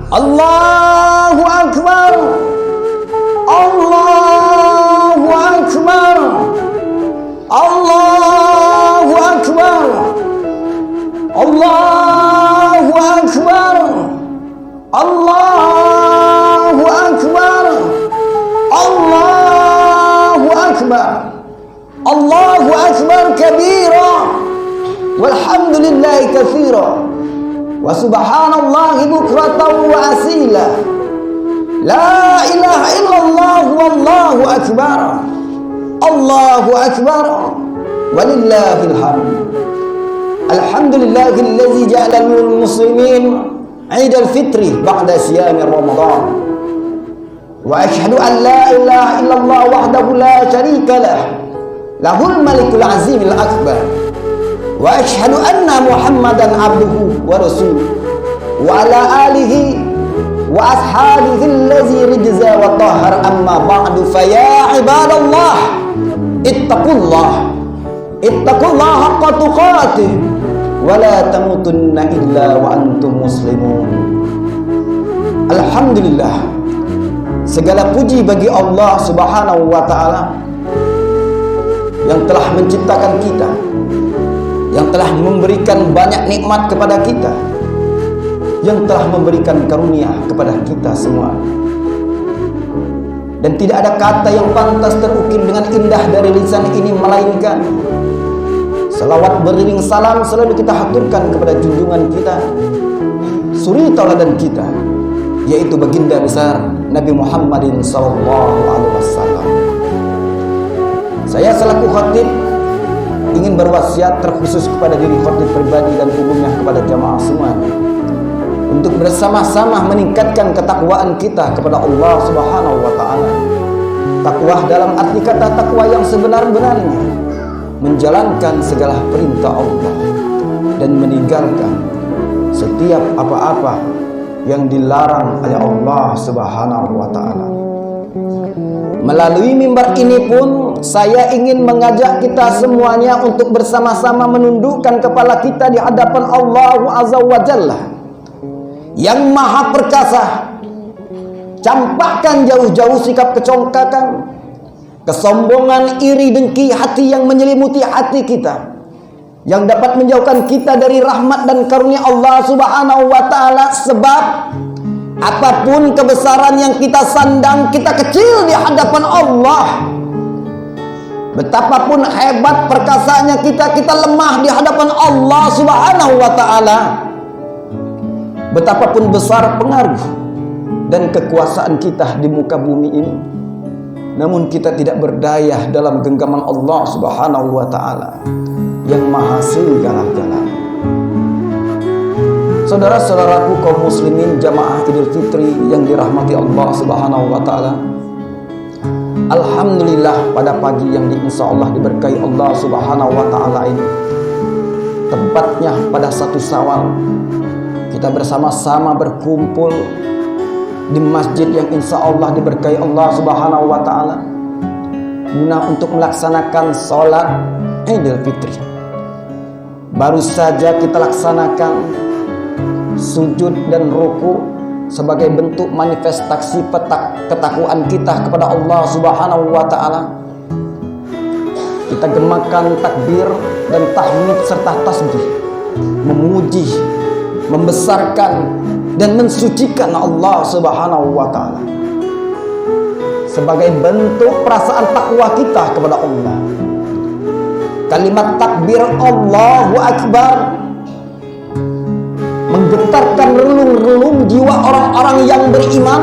Allahu Akbar, Allahu Akbar, Allahu Akbar, Allahu Akbar, Allahu Akbar, Allahu Akbar, Allahu Akbar kabira, walhamdulillahi katsira, wa subhanallahi bukratan wa asila, la ilaha illallah wallahu akbar, Allahu akbar, walillahil hamd. Alhamdulillahillazi ja'ala lil muslimin 'Eid al-Fitri ba'da siyam Ramadan. Wa asyhadu an la ilaha illallah wahdahu la syarika lah, lahul malikul azimil akbar. Wa asyhadu anna Muhammadan abduhu wa rasuluh wa ala alihi wa ashabihi allazi rijza wa tahhar, amma ba'du, fa ya ibadallah ittaqullah haqqa tuqatih wa la tamutunna illa wa antum muslimun. Alhamdulillah, segala puji bagi Allah Subhanahu wa taala yang telah menciptakan kita, yang telah memberikan banyak nikmat kepada kita, yang telah memberikan karunia kepada kita semua. Dan tidak ada kata yang pantas terukir dengan indah dari lisan ini melainkan salawat beriring salam selalu kita haturkan kepada junjungan kita, suri tauladan kita, yaitu baginda besar Nabi Muhammadin SAW. Saya selaku khatib ingin berwasiat terkhusus kepada diri khatib pribadi dan umumnya kepada jamaah semuanya untuk bersama-sama meningkatkan ketakwaan kita kepada Allah Subhanahu wa taala. Takwa dalam arti kata takwa yang sebenar-benarnya, menjalankan segala perintah Allah dan meninggalkan setiap apa-apa yang dilarang oleh Allah Subhanahu wa taala. Melalui mimbar ini pun saya ingin mengajak kita semuanya untuk bersama-sama menundukkan kepala kita di hadapan Allah Azza wa Jalla, yang maha perkasa. Campakkan jauh-jauh sikap kecongkakan, kesombongan, iri, dengki hati yang menyelimuti hati kita, yang dapat menjauhkan kita dari rahmat dan karunia Allah Subhanahu wa ta'ala. Sebab apapun kebesaran yang kita sandang, kita kecil di hadapan Allah. Betapapun hebat perkasanya kita, kita lemah di hadapan Allah Subhanahu wa ta'ala. Betapapun besar pengaruh dan kekuasaan kita di muka bumi ini, namun kita tidak berdaya dalam genggaman Allah Subhanahu wa ta'ala yang maha segala-galanya. Saudara-saudaraku kaum muslimin jamaah Idul Fitri yang dirahmati Allah Subhanahu wa ta'ala, alhamdulillah pada pagi yang insyaallah diberkahi Allah Subhanahu wa ta'ala ini, tepatnya pada 1 Syawal, kita bersama-sama berkumpul di masjid yang insyaallah diberkahi Allah Subhanahu wa ta'ala, guna untuk melaksanakan sholat Idul Fitri. Baru saja kita laksanakan sujud dan ruku sebagai bentuk manifestasi ketakwaan kita kepada Allah Subhanahu wa ta'ala. Kita gemakan takbir dan tahmid serta tasbih, memuji, membesarkan dan mensucikan Allah Subhanahu wa ta'ala sebagai bentuk perasaan takwa kita kepada Allah. Kalimat takbir Allahu Akbar menggetarkan relung-relung jiwa orang-orang yang beriman,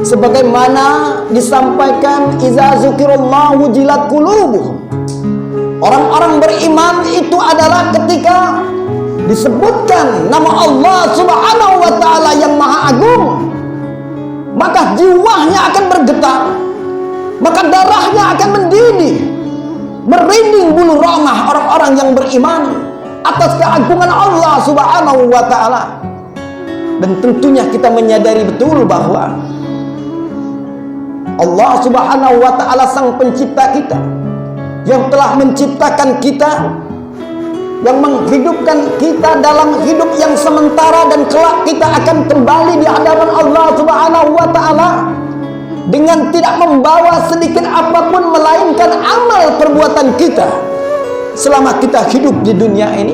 sebagaimana disampaikan iza zukirallahu jilat qulubuhum. Orang-orang beriman itu adalah ketika disebutkan nama Allah Subhanahu wa ta'ala yang maha agung, maka jiwanya akan bergetar, maka darahnya akan mendidih, merinding bulu ramah orang-orang yang beriman atas keagungan Allah Subhanahu wa ta'ala. Dan tentunya kita menyadari betul bahwa Allah Subhanahu wa ta'ala sang pencipta kita, yang telah menciptakan kita, yang menghidupkan kita dalam hidup yang sementara, dan kelak kita akan kembali di hadapan Allah Subhanahu wa ta'ala dengan tidak membawa sedikit apapun melainkan amal perbuatan kita selama kita hidup di dunia ini.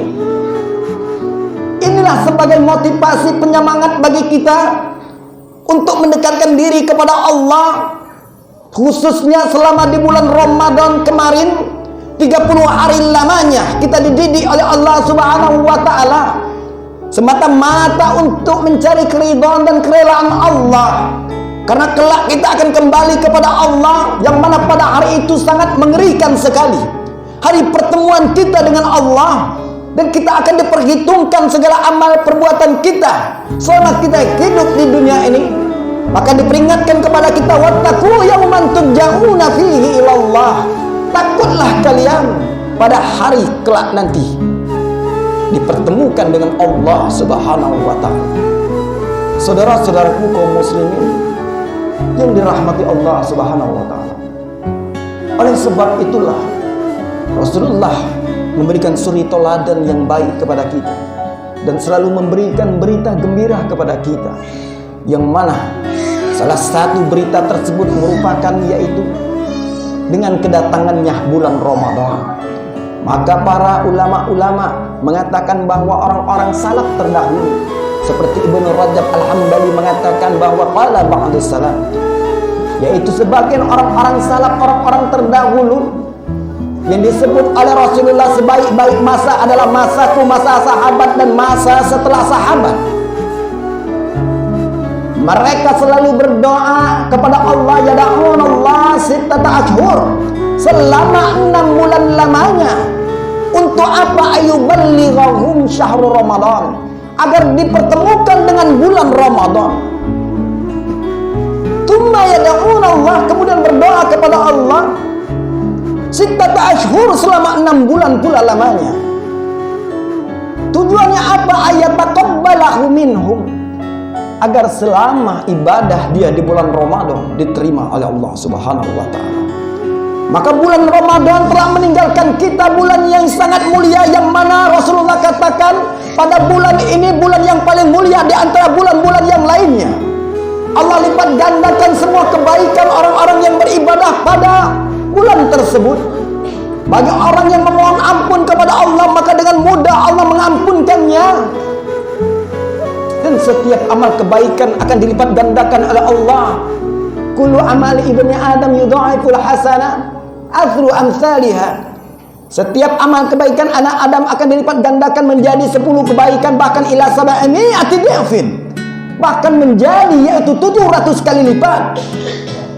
Inilah sebagai motivasi penyemangat bagi kita untuk mendekatkan diri kepada Allah, khususnya selama di bulan Ramadan kemarin. 30 hari lamanya kita dididik oleh Allah Subhanahu wa ta'ala semata-mata untuk mencari keridhaan dan kerelaan Allah, karena kelak kita akan kembali kepada Allah, yang mana pada hari itu sangat mengerikan sekali, hari pertemuan kita dengan Allah, dan kita akan diperhitungkan segala amal perbuatan kita selama kita hidup di dunia ini. Maka diperingatkan kepada kita, wattaqu yawman turja'una fihi ilallah. Takutlah kalian pada hari kelak nanti dipertemukan dengan Allah Subhanahu wa ta'ala. Saudara-saudaraku kaum muslimin yang dirahmati Allah Subhanahu wa ta'ala, oleh sebab itulah Rasulullah memberikan suri teladan yang baik kepada kita dan selalu memberikan berita gembira kepada kita, yang mana salah satu berita tersebut merupakan yaitu dengan kedatangannya bulan Ramadan. Maka para ulama-ulama mengatakan bahwa orang-orang salaf terdahulu seperti Ibnu Rajab Al-Hambali mengatakan bahwa qala ba'dus salaf, yaitu sebagian orang-orang salaf, orang-orang terdahulu yang disebut oleh Rasulullah sebaik-baik masa adalah masaku, masa sahabat dan masa setelah sahabat. Mereka selalu berdoa kepada Allah, yada'unallah sittata ashhur, selama 6 bulan lamanya. Untuk apa? Ayuballighahum syahrul Ramadan, agar dipertemukan dengan bulan Ramadan. Tsumma yada'unallah, kemudian berdoa kepada Allah, sittata ashhur, selama 6 bulan pula lamanya. Tujuannya apa? Ayataqabbalahu minhum, agar selama ibadah dia di bulan Ramadan diterima oleh Allah Subhanahu wa ta'ala. Maka bulan Ramadan telah meninggalkan kita bulan yang sangat mulia, yang mana Rasulullah katakan pada bulan ini bulan yang paling mulia di antara bulan-bulan yang lainnya. Allah lipat gandakan semua kebaikan orang-orang yang beribadah pada bulan tersebut. Bagi orang yang memohon ampun kepada Allah, maka dengan mudah Allah mengampunkannya. Dan setiap amal kebaikan akan dilipat gandakan oleh Allah. Kullu amali ibni Adam yudha'iful hasanah athru amsalihah. Setiap amal kebaikan anak Adam akan dilipat gandakan menjadi 10 kebaikan, bahkan ila sab'imi'ati dhi'fin, bahkan menjadi yaitu 700 kali lipat.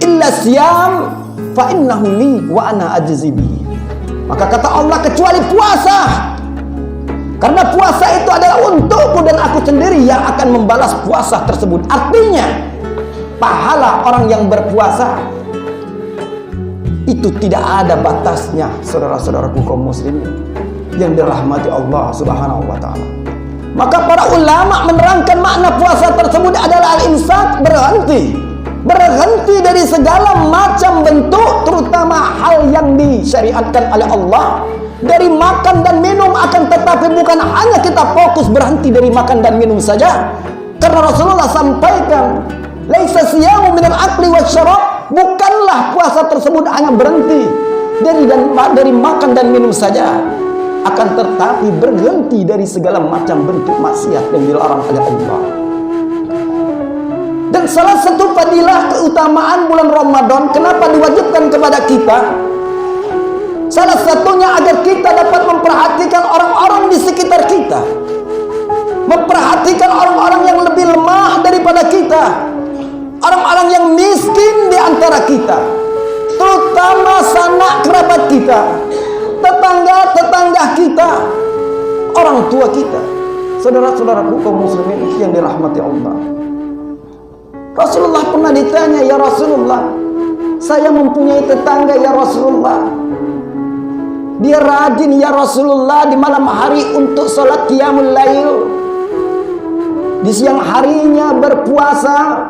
Illa siyam fa innahu li wa ana ajzi bihi. Maka kata Allah, kecuali puasa, karena puasa itu adalah untukku dan aku sendiri yang akan membalas puasa tersebut. Artinya pahala orang yang berpuasa itu tidak ada batasnya, saudara-saudaraku kaum muslimin yang dirahmati Allah Subhanahu wa taala. Maka para ulama menerangkan makna puasa tersebut adalah al-imsak, berhenti dari segala macam bentuk, terutama hal yang disyariatkan oleh Allah, dari makan dan minum. Akan tetapi bukan hanya kita fokus berhenti dari makan dan minum saja, karena Rasulullah sampaikan, laisa siyamu minal akli wasyarab, bukanlah puasa tersebut hanya berhenti dari makan dan minum saja, akan tetapi berhenti dari segala macam bentuk maksiat yang dilarang oleh Allah. Dan salah satu fadilah keutamaan bulan Ramadan, kenapa diwajibkan kepada kita, salah satunya agar kita dapat memperhatikan orang-orang di sekitar kita, memperhatikan orang-orang yang lebih lemah daripada kita, orang-orang yang miskin di antara kita, terutama sanak kerabat kita, tetangga-tetangga kita, orang tua kita, saudara-saudaraku kaum muslimin yang dirahmati Allah. Rasulullah pernah ditanya, ya Rasulullah, saya mempunyai tetangga ya Rasulullah, dia rajin ya Rasulullah di malam hari untuk sholat qiyamul lail, di siang harinya berpuasa,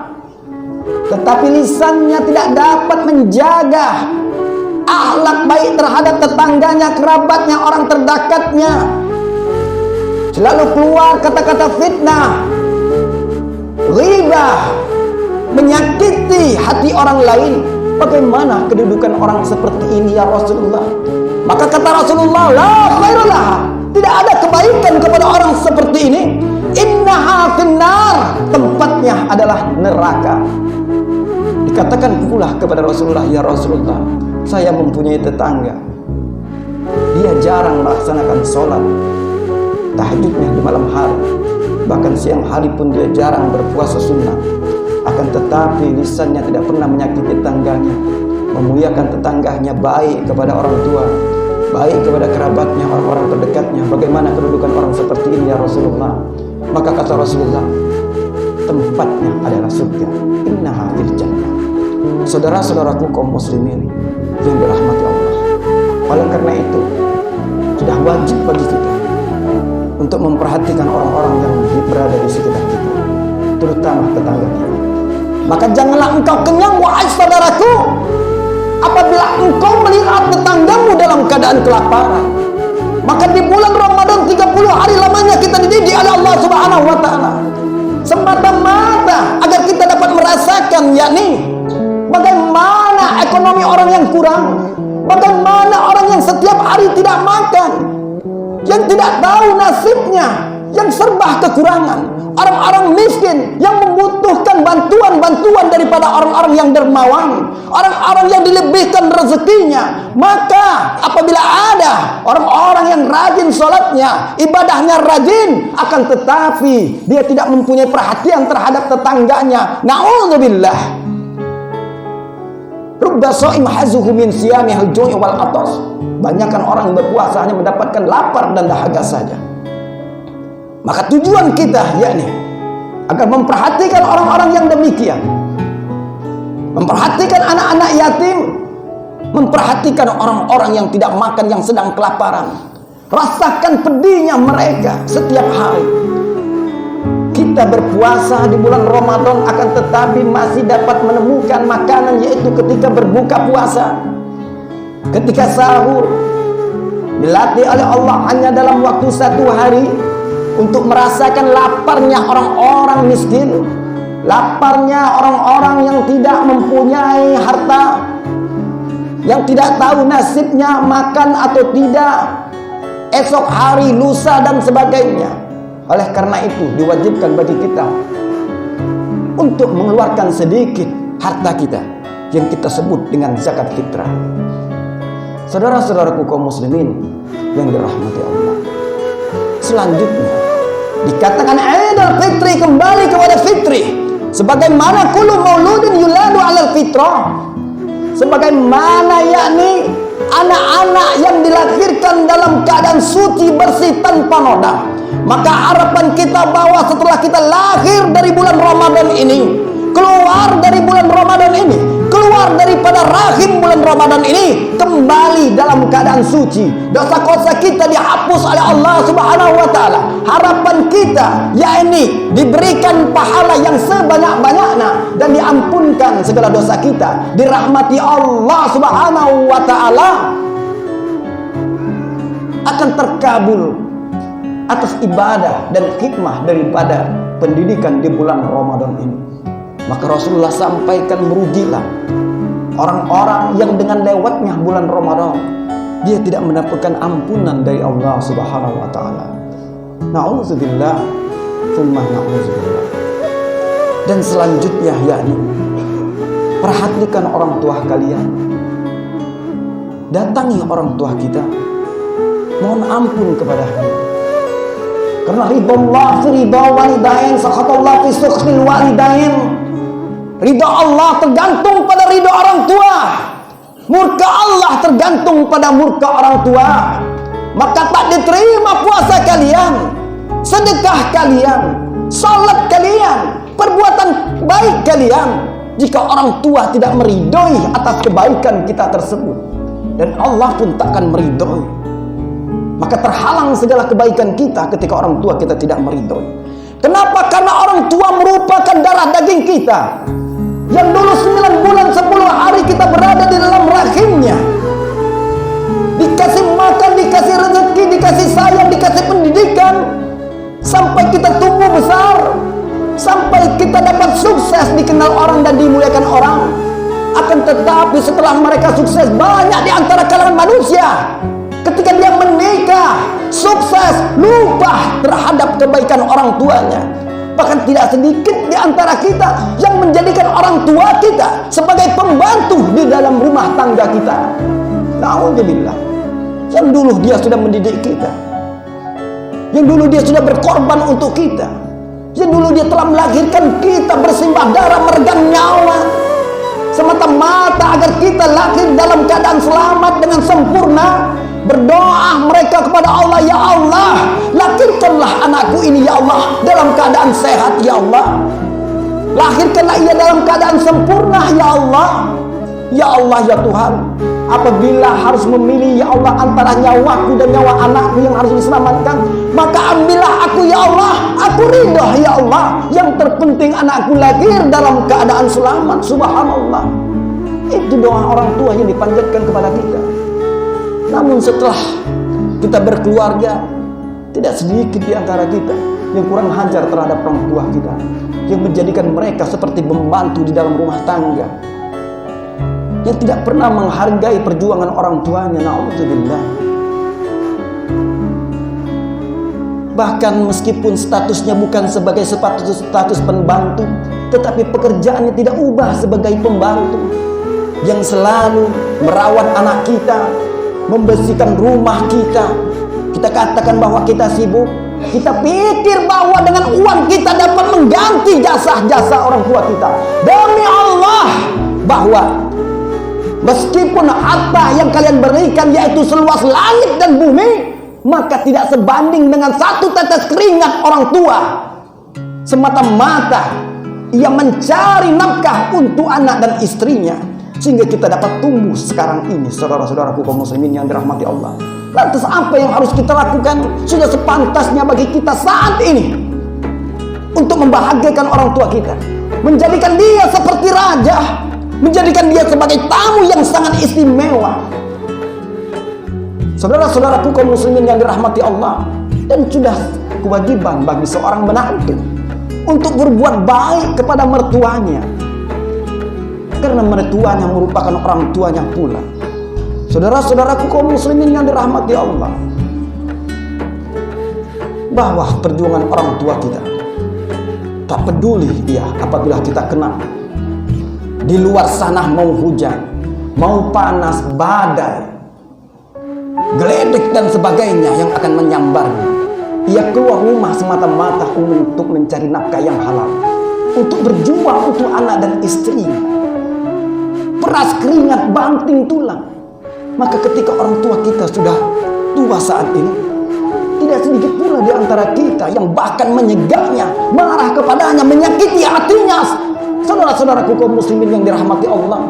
tetapi lisannya tidak dapat menjaga akhlak baik terhadap tetangganya, kerabatnya, orang terdekatnya. Selalu keluar kata-kata fitnah, ghibah, menyakiti hati orang lain. Bagaimana kedudukan orang seperti ini ya Rasulullah? Maka kata Rasulullah, la khairalah, tidak ada kebaikan kepada orang seperti ini. Innaha finnar, tempatnya adalah neraka. Dikatakan pula kepada Rasulullah, ya Rasulullah, saya mempunyai tetangga, dia jarang melaksanakan sholat tahajudnya di malam hari, bahkan siang hari pun dia jarang berpuasa sunnah. Akan tetapi lisannya tidak pernah menyakiti tetangganya, memuliakan tetangganya, baik kepada orang tua, baik kepada kerabatnya, orang-orang terdekatnya. Bagaimana kedudukan orang seperti ini ya Rasulullah? Maka kata Rasulullah, tempatnya adalah surga. Innaha fil jannah. Saudara-saudaraku kaum muslimin yang dirahmati Allah, oleh karena itu sudah wajib bagi kita untuk memperhatikan orang-orang yang berada di sekitar kita, terutama tetangga kita. Maka janganlah engkau kenyang, wahai saudaraku, apabila engkau melihat tetanggamu dalam keadaan kelaparan. Maka di bulan Ramadan 30 hari lamanya kita dididik oleh Allah Subhanahu wa taala, semata-mata agar kita dapat merasakan, yakni bagaimana ekonomi orang yang kurang, bagaimana orang yang setiap hari tidak makan, yang tidak tahu nasibnya, yang serba kekurangan, orang-orang miskin yang membutuhkan bantuan-bantuan daripada orang-orang yang dermawan, orang-orang yang dilebihkan rezekinya. Maka apabila ada orang-orang yang rajin sholatnya, ibadahnya rajin, akan tetapi dia tidak mempunyai perhatian terhadap tetangganya, na'udzubillah, rubba sha'im hazuhu min siyamihil ju'i wal atas. Banyakkan orang yang berpuasa hanya mendapatkan lapar dan dahaga saja. Maka tujuan kita yakni agar memperhatikan orang-orang yang demikian, memperhatikan anak-anak yatim, memperhatikan orang-orang yang tidak makan, yang sedang kelaparan. Rasakan pedihnya mereka setiap hari. Kita berpuasa di bulan Ramadan, akan tetapi masih dapat menemukan makanan, yaitu ketika berbuka puasa. ketika sahur, dilatih oleh Allah hanya dalam waktu 1 hari untuk merasakan laparnya orang-orang miskin, laparnya orang-orang yang tidak mempunyai harta, yang tidak tahu nasibnya makan atau tidak, esok hari, lusa dan sebagainya. Oleh karena itu diwajibkan bagi kita untuk mengeluarkan sedikit harta kita yang kita sebut dengan zakat fitrah. Saudara-saudaraku kaum muslimin yang dirahmati Allah, selanjutnya dikatakan Idul Fitri kembali kepada fitri, sebagaimana kullu mauludin yuladu alal fitrah, sebagaimana yakni anak-anak yang dilahirkan dalam keadaan suci bersih tanpa noda. Maka harapan kita bahwa setelah kita lahir dari bulan Ramadan ini, keluar dari bulan Ramadan ini, keluar daripada rahim bulan Ramadan ini, kembali dalam keadaan suci, dosa-dosa kita dihapus oleh Allah Subhanahu wa taala. Harapan kita yakni diberikan pahala yang sebanyak-banyaknya dan diampunkan segala dosa kita, dirahmati Allah Subhanahu wa taala, akan terkabul atas ibadah dan hikmah daripada pendidikan di bulan Ramadan ini. Maka Rasulullah sampaikan, merugilah orang-orang yang dengan lewatnya bulan Ramadan dia tidak mendapatkan ampunan dari Allah Subhanahu wa taala. Na'udzubillah, tsumma na'udzubillah. Dan selanjutnya yakni perhatikan orang tua kalian. Datangi orang tua kita, mohon ampun kepadanya. Karena ridha fi ridha walidain, sakhatullah fi sukhil walidain. Ridha Allah tergantung pada ridha orang tua, murka Allah tergantung pada murka orang tua. Maka tak diterima puasa kalian, sedekah kalian, salat kalian, perbuatan baik kalian, jika orang tua tidak meridhoi atas kebaikan kita tersebut, dan Allah pun takkan meridhoi. Maka terhalang segala kebaikan kita ketika orang tua kita tidak meridhoi. Kenapa? Karena orang tua merupakan darah daging kita, yang dulu 9 bulan 10 hari kita berada di dalam rahimnya, dikasih makan, dikasih rezeki, dikasih sayang, dikasih pendidikan, sampai kita tumbuh besar, sampai kita dapat sukses, dikenal orang dan dimuliakan orang. Akan tetapi setelah mereka sukses, banyak di antara kalangan manusia ketika dia menikah, sukses, lupa terhadap kebaikan orang tuanya. Bahkan tidak sedikit di antara kita yang menjadikan orang tua kita sebagai pembantu di dalam rumah tangga kita. Na'udzubillah. Yang dulu dia sudah mendidik kita, yang dulu dia sudah berkorban untuk kita, yang dulu dia telah melahirkan kita bersimbah darah, meregang nyawa, semata-mata agar kita lahir dalam keadaan selamat dengan sempurna. Berdoa mereka kepada Allah, ya Allah, lahirkanlah anakku ini ya Allah dalam keadaan sehat ya Allah, lahirkanlah ia dalam keadaan sempurna ya Allah. Ya Allah ya Tuhan, apabila harus memilih ya Allah antara nyawaku dan nyawa anakku yang harus diselamatkan, maka ambillah aku ya Allah, aku ridha ya Allah, yang terpenting anakku lahir dalam keadaan selamat. Subhanallah, itu doa orang tua yang dipanjatkan kepada kita. Namun setelah kita berkeluarga, tidak sedikit di antara kita yang kurang hajar terhadap orang tua kita, yang menjadikan mereka seperti pembantu di dalam rumah tangga, yang tidak pernah menghargai perjuangan orang tuanya. Na'udzubillah. Bahkan meskipun statusnya bukan sebagai status pembantu, tetapi pekerjaannya tidak ubah sebagai pembantu, yang selalu merawat anak kita, membersihkan rumah kita. Kita katakan bahwa kita sibuk, kita pikir bahwa dengan uang kita dapat mengganti jasa-jasa orang tua kita. Demi Allah, bahwa meskipun harta yang kalian berikan yaitu seluas langit dan bumi, maka tidak sebanding dengan satu tetes keringat orang tua. Semata-mata ia mencari nafkah untuk anak dan istrinya, sehingga kita dapat tumbuh sekarang ini. Saudara-saudaraku kaum muslimin yang dirahmati Allah, lantas apa yang harus kita lakukan? Sudah sepantasnya bagi kita saat ini untuk membahagiakan orang tua kita, menjadikan dia seperti raja, menjadikan dia sebagai tamu yang sangat istimewa. Saudara-saudaraku kaum muslimin yang dirahmati Allah, dan sudah kewajiban bagi seorang menantu untuk berbuat baik kepada mertuanya, karena mertuanya merupakan orang tuanya pula. Saudara-saudaraku kaum muslimin yang dirahmati Allah, bahwa perjuangan orang tua kita, tak peduli ya apabila kita kena di luar sana mau hujan, mau panas, badai, geledek dan sebagainya yang akan menyambarnya, ia keluar rumah semata-mata untuk mencari nafkah yang halal, untuk berjuang untuk anak dan istri, peras keringat, banting tulang. Maka ketika orang tua kita sudah tua saat ini, tidak sedikit pula di antara kita yang bahkan menyegaknya, marah kepadanya, menyakiti hatinya. Saudara-saudaraku kaum muslimin yang dirahmati Allah,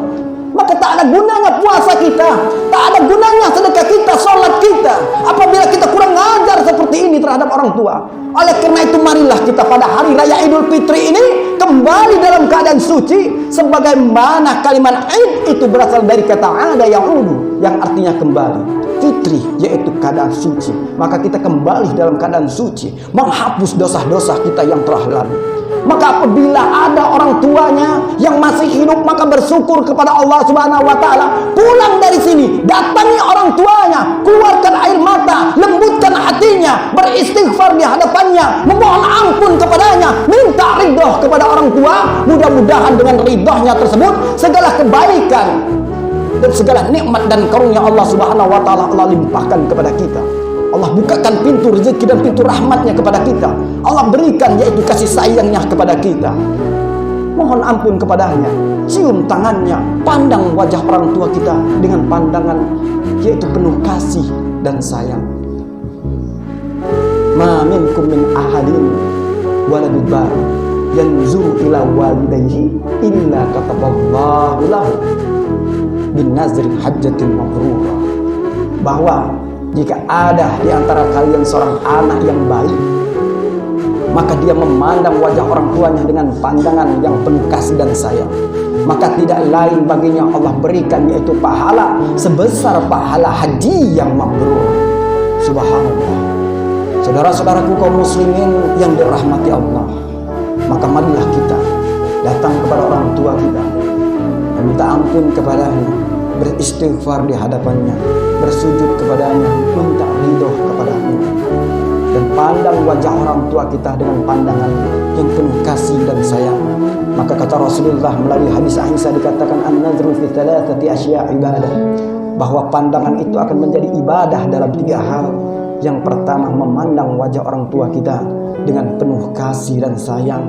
maka tak ada gunanya puasa kita, tak ada gunanya sedekah kita, sholat kita, apabila kita kurang ajar seperti ini terhadap orang tua. Oleh karena itu marilah kita pada hari raya Idul Fitri ini kembali dalam keadaan suci, sebagaimana kalimat Id itu berasal dari kata ada ya'udu, yang artinya kembali. Fitri yaitu keadaan suci, maka kita kembali dalam keadaan suci, menghapus dosa-dosa kita yang telah lalu. Maka apabila ada orang tuanya yang masih hidup, maka bersyukur kepada Allah Subhanahu wa taala. Pulang dari sini, datangi orang tuanya, keluarkan air mata, lembutkan hatinya, beristighfar di hadapannya, memohon ampun kepadanya, minta ridho kepada orang tua. Mudah-mudahan dengan ridhonya tersebut segala kebaikan dan segala nikmat dan karunia Allah Subhanahu wa taala Allah limpahkan kepada kita. Allah bukakan pintu rezeki dan pintu rahmatnya kepada kita. Allah berikan yaitu kasih sayangnya kepada kita. Mohon ampun kepadanya, cium tangannya, pandang wajah orang tua kita dengan pandangan yaitu penuh kasih dan sayang. Ma minkum min ahadin waladul bar yanzuru ila walidayhi illa kataballahu lahu bin nazri hajjatin mabrurah. Bahwa jika ada di antara kalian seorang anak yang baik, maka dia memandang wajah orang tuanya dengan pandangan yang penuh kasih dan sayang, maka tidak lain baginya Allah berikan yaitu pahala sebesar pahala haji yang mabrur. Subhanallah. Saudara-saudaraku kaum muslimin yang dirahmati Allah, maka marilah kita datang kepada orang tua kita, minta ampun kepadanya, beristighfar di hadapannya, bersujud kepadanya, minta ridho kepadanya, dan pandang wajah orang tua kita dengan pandangan yang penuh kasih dan sayang. Maka kata Rasulullah melalui hadis Aisyah dikatakan an-nazru fi thalathati asya' ibadah, bahwa pandangan itu akan menjadi ibadah dalam 3 hal. Yang pertama, memandang wajah orang tua kita dengan penuh kasih dan sayang.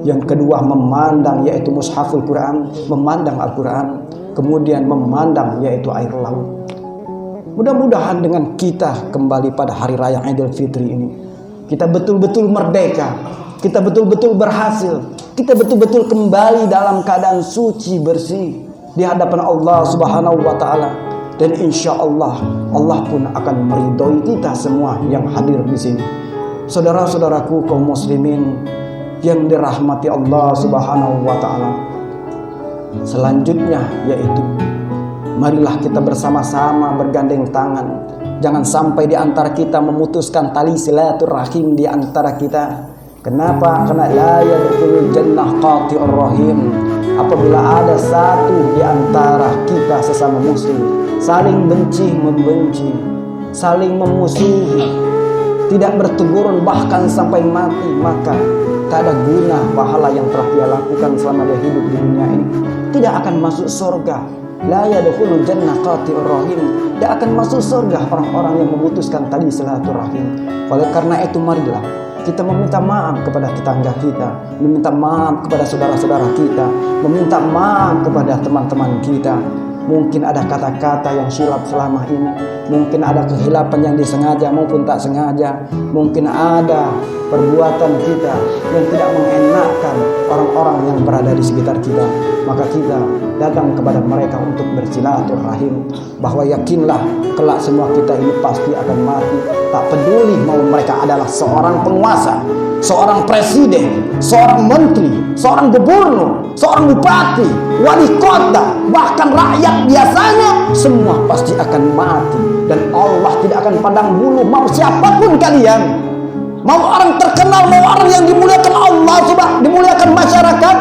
Yang kedua, memandang yaitu mushaful Quran, memandang Al-Quran. Kemudian memandang yaitu air laut. Mudah-mudahan dengan kita kembali pada hari raya Idul Fitri ini, kita betul-betul merdeka, kita betul-betul berhasil, kita betul-betul kembali dalam keadaan suci bersih di hadapan Allah Subhanahu wa taala. Dan insya Allah, Allah pun akan meridhoi kita semua yang hadir di sini. Saudara-saudaraku kaum muslimin yang dirahmati Allah Subhanahu wa taala, selanjutnya yaitu marilah kita bersama-sama bergandeng tangan. Jangan sampai di antara kita memutuskan tali silaturahim di antara kita. Kenapa? Karena la yadkhulul jannah qati'ur rahim. Apabila ada satu di antara kita sesama muslim saling benci membenci, saling memusuhi, tidak berteguran bahkan sampai mati, maka tak ada guna pahala yang telah dia lakukan selama dia hidup di dunia ini. Tidak akan masuk surga. La yadkhulul jannah qati'ur rahim. Tidak akan masuk surga orang-orang yang memutuskan tali silaturahim. Oleh karena itu marilah kita meminta maaf kepada tetangga kita, meminta maaf kepada saudara-saudara kita, meminta maaf kepada teman-teman kita. Mungkin ada kata-kata yang silap selama ini, mungkin ada kehilapan yang disengaja maupun tak sengaja, mungkin ada perbuatan kita yang tidak mengenakan orang-orang yang berada di sekitar kita. Maka kita datang kepada mereka untuk bersilaturahim, bahwa yakinlah kelak semua kita ini pasti akan mati. Tak peduli mau mereka adalah seorang penguasa, seorang presiden, seorang menteri, seorang gubernur, seorang bupati, wali kota, bahkan rakyat biasanya, semua pasti akan mati. Dan Allah tidak akan pandang bulu mau siapapun kalian, mau orang terkenal, mau orang yang dimuliakan Allah, dimuliakan masyarakat,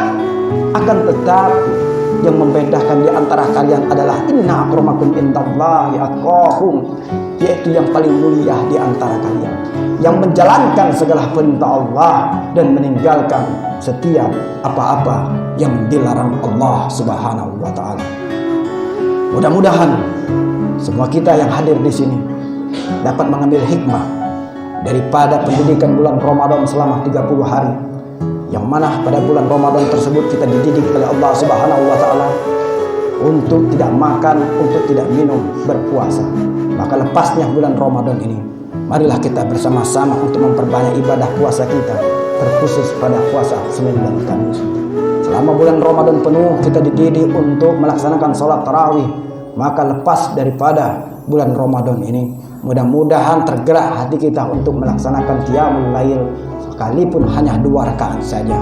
akan tetapi yang membedakan di antara kalian adalah inna akramakum indallahi atqakum, yaitu yang paling mulia di antara kalian, yang menjalankan segala perintah Allah dan meninggalkan setiap apa-apa yang dilarang Allah Subhanahu wa taala. Mudah-mudahan semua kita yang hadir di sini dapat mengambil hikmah daripada pendidikan bulan Ramadan selama 30 hari, yang mana pada bulan Ramadan tersebut kita dididik oleh Allah Subhanahu wa taala untuk tidak makan, untuk tidak minum, berpuasa. Maka lepasnya bulan Ramadan ini, marilah kita bersama-sama untuk memperbanyak ibadah puasa kita, terkhusus pada puasa Senin dan Kamis. Selama bulan Ramadan penuh kita dididik untuk melaksanakan sholat tarawih. Maka lepas daripada bulan Ramadan ini, mudah-mudahan tergerak hati kita untuk melaksanakan qiyamul lail, sekalipun hanya 2 rakaat saja.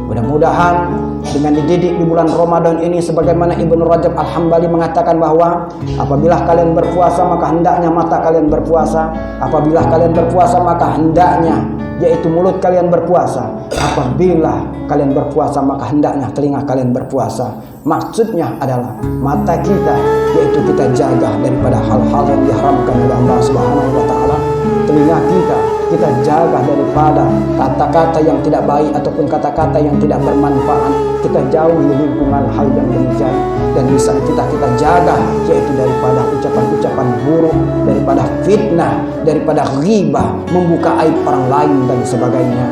Mudah-mudahan dengan dididik di bulan Ramadan ini, sebagaimana Ibnu Rajab Al-Hambali mengatakan bahwa apabila kalian berpuasa maka hendaknya mata kalian berpuasa, apabila kalian berpuasa maka hendaknya yaitu mulut kalian berpuasa, apabila kalian berpuasa maka hendaknya telinga kalian berpuasa. Maksudnya adalah mata kita, yaitu kita jaga daripada hal-hal yang diharamkan oleh Allah Subhanahu wa taala. Telinga kita jaga daripada kata-kata yang tidak baik ataupun kata-kata yang tidak bermanfaat. Kita jauhi lingkungan hal yang demikian. Dan lisan kita jaga, yaitu daripada ucapan-ucapan buruk, daripada fitnah, daripada ghibah, membuka aib orang lain dan sebagainya.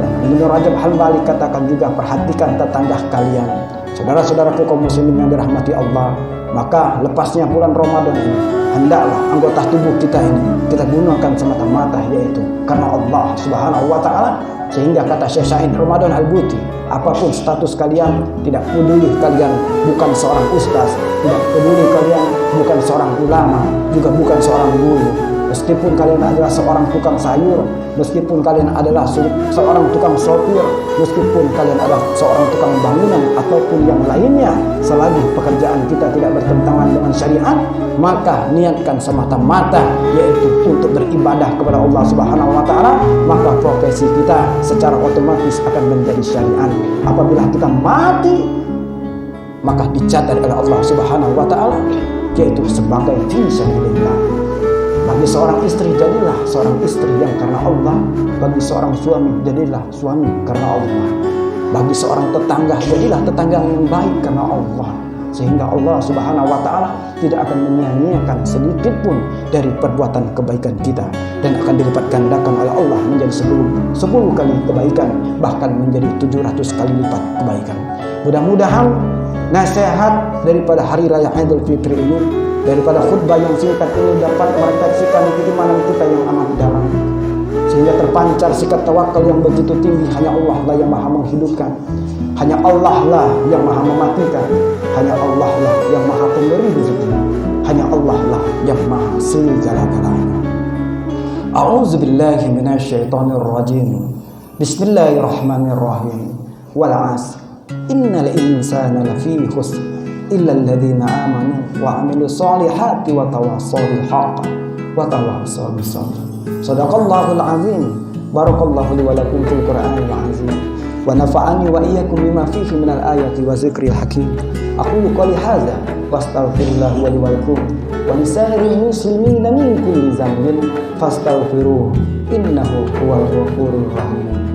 Dan Ibnu Rajab Al-Hambali katakan juga, perhatikan tetangga kalian. Saudara-saudaraku kaum muslimin yang dirahmati Allah, maka lepasnya bulan Ramadan ini, hendaklah anggota tubuh kita ini kita gunakan semata-mata yaitu karena Allah Subhanahu wa taala. Sehingga kata Syekh Sa'id Ramadan Al-Buti, apapun status kalian, tidak peduli kalian bukan seorang ustaz, tidak peduli kalian bukan seorang ulama, juga bukan seorang guru, meskipun kalian adalah seorang tukang sayur, meskipun kalian adalah seorang tukang sopir, meskipun kalian adalah seorang tukang bangunan ataupun yang lainnya, selagi pekerjaan kita tidak bertentangan dengan syariat, maka niatkan semata-mata yaitu untuk beribadah kepada Allah Subhanahu wa taala, maka profesi kita secara otomatis akan menjadi syariat. Apabila kita mati, maka dicatat oleh Allah Subhanahu wa taala yaitu sebagai fi sabilillah. Bagi seorang istri, jadilah seorang istri yang karena Allah. Bagi seorang suami, jadilah suami karena Allah. Bagi seorang tetangga, jadilah tetangga yang baik karena Allah. Sehingga Allah Subhanahu wa taala tidak akan menyia-nyiakan sedikit pun dari perbuatan kebaikan kita, dan akan dilipat gandakan oleh Allah menjadi 10 kali kebaikan, bahkan menjadi 700 kali lipat kebaikan. Mudah-mudahan nasihat daripada hari raya Idul Fitri ini, daripada khutbah yang singkat ini, dapat merefleksikan keimanan kita yang amat dalam, sehingga terpancar sikap tawakal yang begitu tinggi. Hanya Allah lah yang maha menghidupkan, hanya Allah lah yang maha mematikan, hanya Allah lah yang maha pemberi rezeki, hanya Allah lah yang maha segala-galanya. A'udzubillahi minasyaitonir rajim. Bismillahirrahmanirrahim. Wal 'asr. Innal insana lafi khusr illa alladhina amanu wa 'amilus solihati wa tawassaw bil haqq wa tawassaw bis sabr. Shadaqallahul azim. Barakallahu li wa lakum fil Qur'anil azim. Wa nafa'ani wa iyyakum bima fihi minal ayati wa zikril hakim. Aqulu qouli hadza wa astaghfirullah wa li wa lakum wa lisairil muslimina min kulli dhanbin fastaghfiruhu innahu huwal ghafurur rahim.